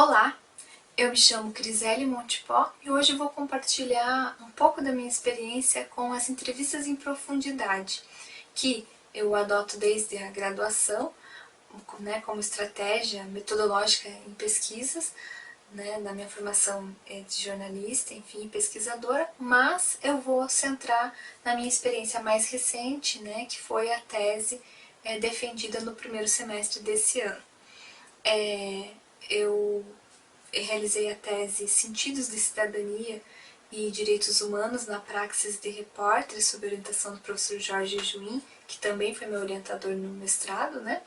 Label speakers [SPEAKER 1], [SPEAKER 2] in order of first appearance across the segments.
[SPEAKER 1] Olá, eu me chamo Crisele Montepó e hoje eu vou compartilhar um pouco da minha experiência com as entrevistas em profundidade, que eu adoto desde a graduação, né, como estratégia metodológica em pesquisas, né, na minha formação de jornalista, enfim, pesquisadora, mas eu vou centrar na minha experiência mais recente, né, que foi a tese defendida no primeiro semestre desse ano. Eu realizei a tese Sentidos de Cidadania e Direitos Humanos na Praxis de Repórter, sob orientação do professor Jorge Juin, que também foi meu orientador no mestrado, né?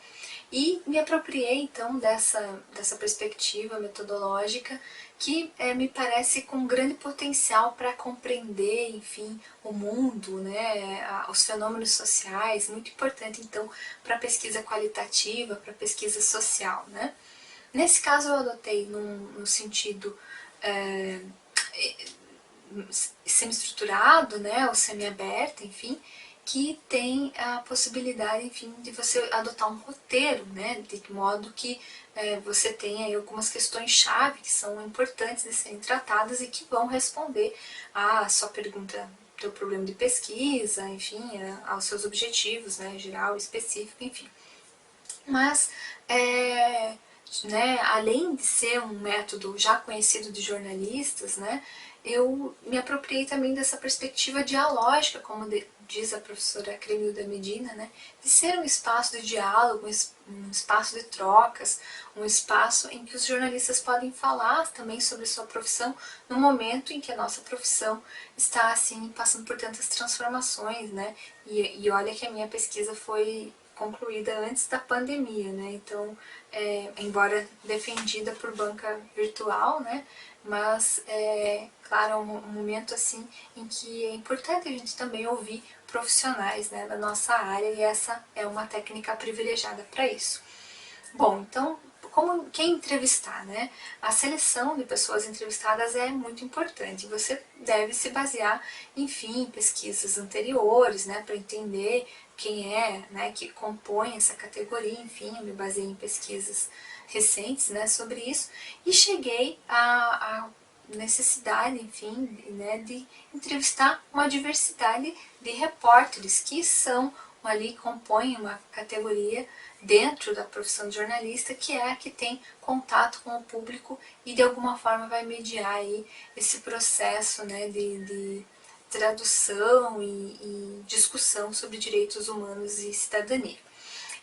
[SPEAKER 1] E me apropriei, então, dessa perspectiva metodológica que me parece com grande potencial para compreender, enfim, o mundo, né, os fenômenos sociais, muito importante, então, para a pesquisa qualitativa, para a pesquisa social, né? Nesse caso eu adotei no sentido semi-estruturado, né, ou semi-aberto, enfim, que tem a possibilidade, enfim, de você adotar um roteiro, né, de modo que você tenha aí algumas questões-chave que são importantes de serem tratadas e que vão responder à sua pergunta, teu problema de pesquisa, enfim, aos seus objetivos, né, geral, específico, enfim. Mas, né, além de ser um método já conhecido de jornalistas, né, eu me apropriei também dessa perspectiva dialógica, como diz a professora Cremilda Medina, né, de ser um espaço de diálogo, um espaço de trocas, um espaço em que os jornalistas podem falar também sobre sua profissão no momento em que a nossa profissão está assim passando por tantas transformações, né? E olha que a minha pesquisa foi concluída antes da pandemia, né? Então, embora defendida por banca virtual, né? Mas, claro, é um momento assim em que é importante a gente também ouvir profissionais, né, da nossa área, e essa é uma técnica privilegiada para isso. Bom, então, como quem entrevistar, né? A seleção de pessoas entrevistadas é muito importante. Você deve se basear, enfim, em pesquisas anteriores, né, para entender quem é, né, que compõe essa categoria. Enfim, eu me baseei em pesquisas recentes, né, sobre isso e cheguei a necessidade, enfim, né, de entrevistar uma diversidade de repórteres que são ali, compõem uma categoria dentro da profissão de jornalista, que é a que tem contato com o público e de alguma forma vai mediar aí esse processo, né, de tradução e discussão sobre direitos humanos e cidadania.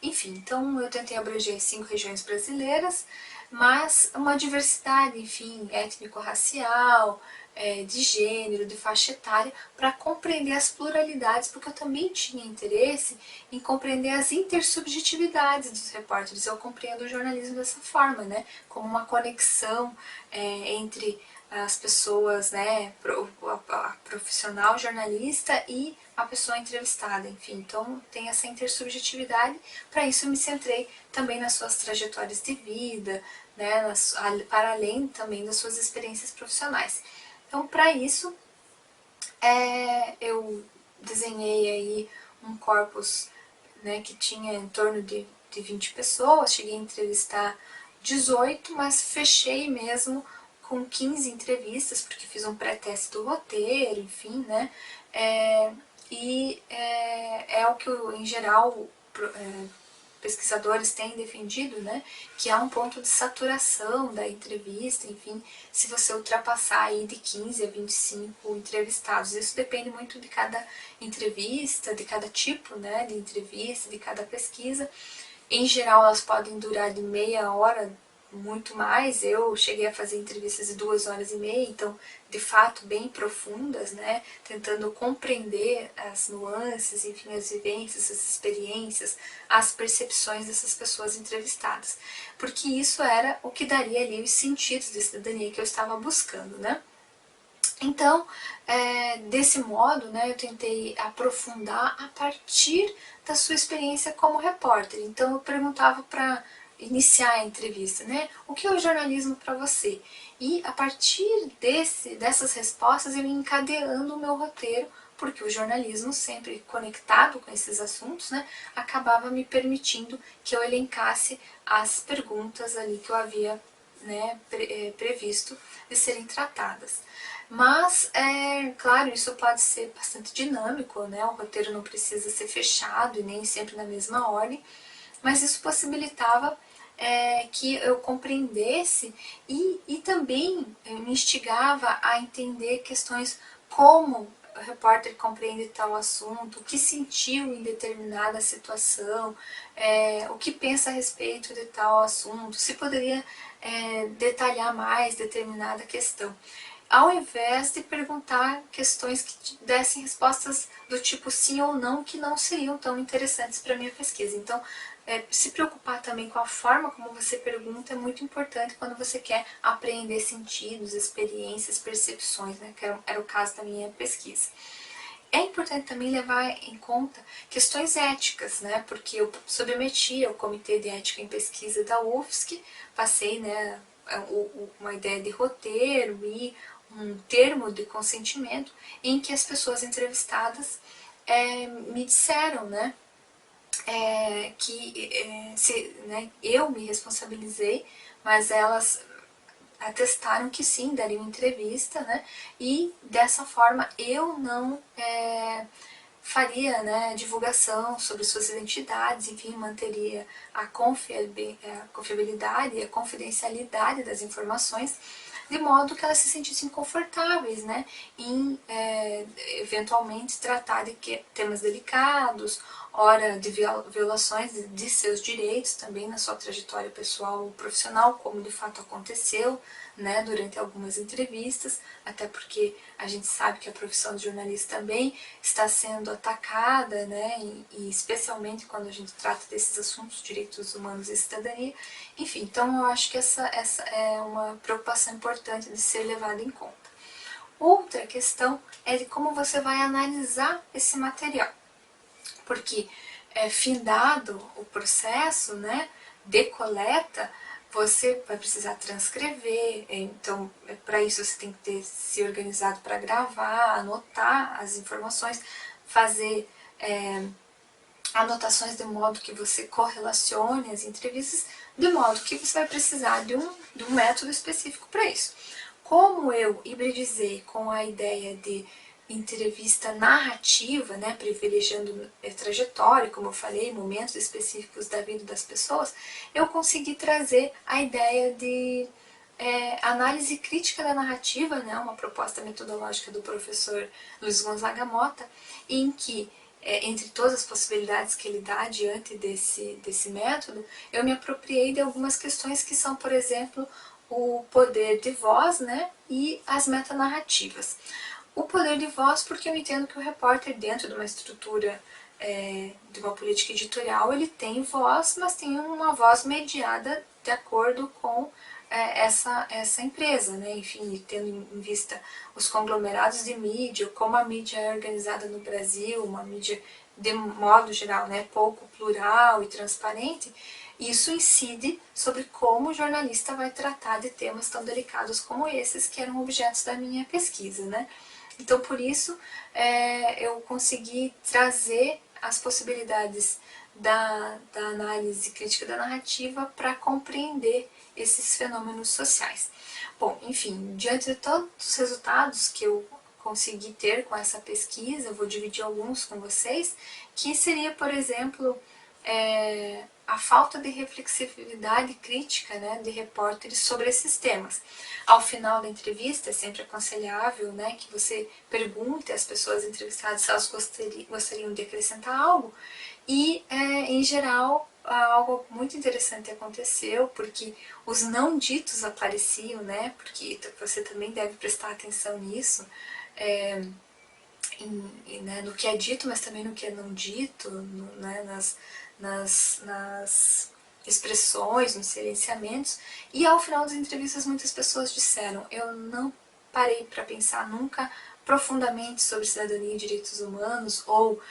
[SPEAKER 1] Enfim, então eu tentei abranger 5 regiões brasileiras, mas uma diversidade, enfim, étnico-racial, de gênero, de faixa etária, para compreender as pluralidades, porque eu também tinha interesse em compreender as intersubjetividades dos repórteres. Eu compreendo o jornalismo dessa forma, né, como uma conexão entre as pessoas, né, a profissional jornalista e a pessoa entrevistada, enfim, então tem essa intersubjetividade. Para isso eu me centrei também nas suas trajetórias de vida, né, para além também das suas experiências profissionais. Então, para isso, eu desenhei aí um corpus, né, que tinha em torno de 20 pessoas, cheguei a entrevistar 18, mas fechei mesmo com 15 entrevistas, porque fiz um pré-teste do roteiro, enfim, né, é o que, em geral, pesquisadores têm defendido, né, que há um ponto de saturação da entrevista, enfim, se você ultrapassar aí de 15 a 25 entrevistados. Isso depende muito de cada entrevista, de cada tipo, né, de entrevista, de cada pesquisa. Em geral, elas podem durar de meia hora, muito mais. Eu cheguei a fazer entrevistas de 2 horas e meia, então, de fato, bem profundas, né? Tentando compreender as nuances, enfim, as vivências, as experiências, as percepções dessas pessoas entrevistadas. Porque isso era o que daria ali os sentidos de cidadania que eu estava buscando, né? Então, desse modo, né, eu tentei aprofundar a partir da sua experiência como repórter. Então, eu perguntava para iniciar a entrevista, né, o que é o jornalismo para você? E a partir dessas respostas, eu ia encadeando o meu roteiro, porque o jornalismo, sempre conectado com esses assuntos, né, acabava me permitindo que eu elencasse as perguntas ali que eu havia né, previsto de serem tratadas. Mas, claro, isso pode ser bastante dinâmico, né? O roteiro não precisa ser fechado e nem sempre na mesma ordem, mas isso possibilitava que eu compreendesse e também me instigava a entender questões como o repórter compreende tal assunto, o que sentiu em determinada situação, o que pensa a respeito de tal assunto, se poderia detalhar mais determinada questão, ao invés de perguntar questões que dessem respostas do tipo sim ou não, que não seriam tão interessantes para a minha pesquisa. Então, se preocupar também com a forma como você pergunta é muito importante quando você quer apreender sentidos, experiências, percepções, né, que era o caso da minha pesquisa. É importante também levar em conta questões éticas, né, porque eu submeti ao Comitê de Ética em Pesquisa da UFSC, passei, né, uma ideia de roteiro e um termo de consentimento em que as pessoas entrevistadas me disseram, né, né, eu me responsabilizei, mas elas atestaram que sim, dariam entrevista, né, e dessa forma eu não faria, né, divulgação sobre suas identidades, enfim, manteria a confiabilidade e a confidencialidade das informações, de modo que elas se sentissem confortáveis, né, em eventualmente tratar de temas delicados, ora de violações de seus direitos também na sua trajetória pessoal ou profissional, como de fato aconteceu, né, durante algumas entrevistas, até porque a gente sabe que a profissão de jornalista também está sendo atacada, né, e especialmente quando a gente trata desses assuntos, direitos humanos e cidadania. Enfim, então eu acho que essa é uma preocupação importante de ser levada em conta. Outra questão é de como você vai analisar esse material, porque findado o processo, né, de coleta, você vai precisar transcrever, então para isso você tem que ter se organizado para gravar, anotar as informações, fazer anotações de modo que você correlacione as entrevistas, de modo que você vai precisar de um método específico para isso. Como eu hibridizei com a ideia de entrevista narrativa, né, privilegiando trajetória, como eu falei, momentos específicos da vida das pessoas, eu consegui trazer a ideia de análise crítica da narrativa, né, uma proposta metodológica do professor Luiz Gonzaga Mota, em que, entre todas as possibilidades que ele dá diante desse método, eu me apropriei de algumas questões que são, por exemplo, o poder de voz, né, e as metanarrativas. O poder de voz, porque eu entendo que o repórter, dentro de uma estrutura de uma política editorial, ele tem voz, mas tem uma voz mediada de acordo com essa empresa, né? Enfim, tendo em vista os conglomerados de mídia, como a mídia é organizada no Brasil, uma mídia de modo geral, né, pouco plural e transparente, isso incide sobre como o jornalista vai tratar de temas tão delicados como esses que eram objetos da minha pesquisa, né? Então, por isso, eu consegui trazer as possibilidades da análise crítica da narrativa para compreender esses fenômenos sociais. Bom, enfim, diante de todos os resultados que eu consegui ter com essa pesquisa, eu vou dividir alguns com vocês, que seria, por exemplo, a falta de reflexividade crítica, né, de repórteres sobre esses temas. Ao final da entrevista, é sempre aconselhável, né, que você pergunte às pessoas entrevistadas se elas gostariam de acrescentar algo, e, em geral, algo muito interessante aconteceu, porque os não ditos apareciam, né, porque você também deve prestar atenção nisso, né, no que é dito, mas também no que é não dito, né, nas expressões, nos silenciamentos. E ao final das entrevistas muitas pessoas disseram: eu não parei para pensar nunca profundamente sobre cidadania e direitos humanos, ou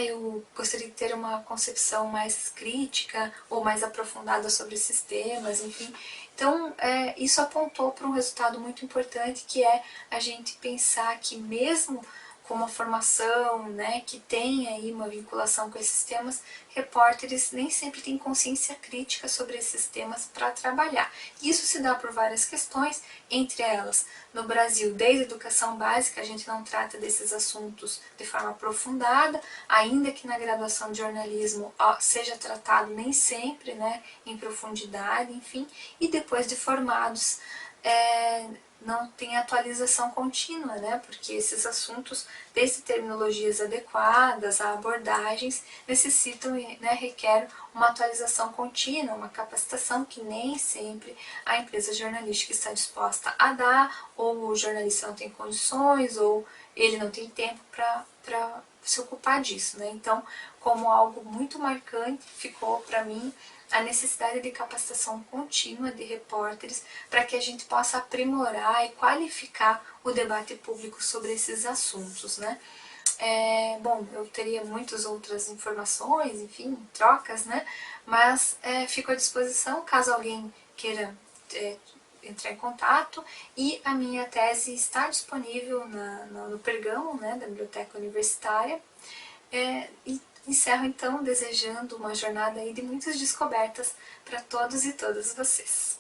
[SPEAKER 1] eu gostaria de ter uma concepção mais crítica ou mais aprofundada sobre esses temas, enfim. Então, isso apontou para um resultado muito importante, que é a gente pensar que mesmo com uma formação, né, que tem aí uma vinculação com esses temas, repórteres nem sempre têm consciência crítica sobre esses temas para trabalhar. Isso se dá por várias questões, entre elas, no Brasil, desde a educação básica, a gente não trata desses assuntos de forma aprofundada, ainda que na graduação de jornalismo seja tratado nem sempre, né, em profundidade, enfim, e depois de formados, não tem atualização contínua, né? Porque esses assuntos, desde terminologias adequadas a abordagens, necessitam, né, requer uma atualização contínua, uma capacitação que nem sempre a empresa jornalística está disposta a dar, ou o jornalista não tem condições, ou ele não tem tempo para se ocupar disso, né? Então, como algo muito marcante, ficou para mim a necessidade de capacitação contínua de repórteres para que a gente possa aprimorar e qualificar o debate público sobre esses assuntos, né? Bom, eu teria muitas outras informações, enfim, trocas, né? Mas fico à disposição caso alguém queira entrar em contato, e a minha tese está disponível no Pergamo, né, da Biblioteca Universitária. E encerro então desejando uma jornada aí de muitas descobertas para todos e todas vocês.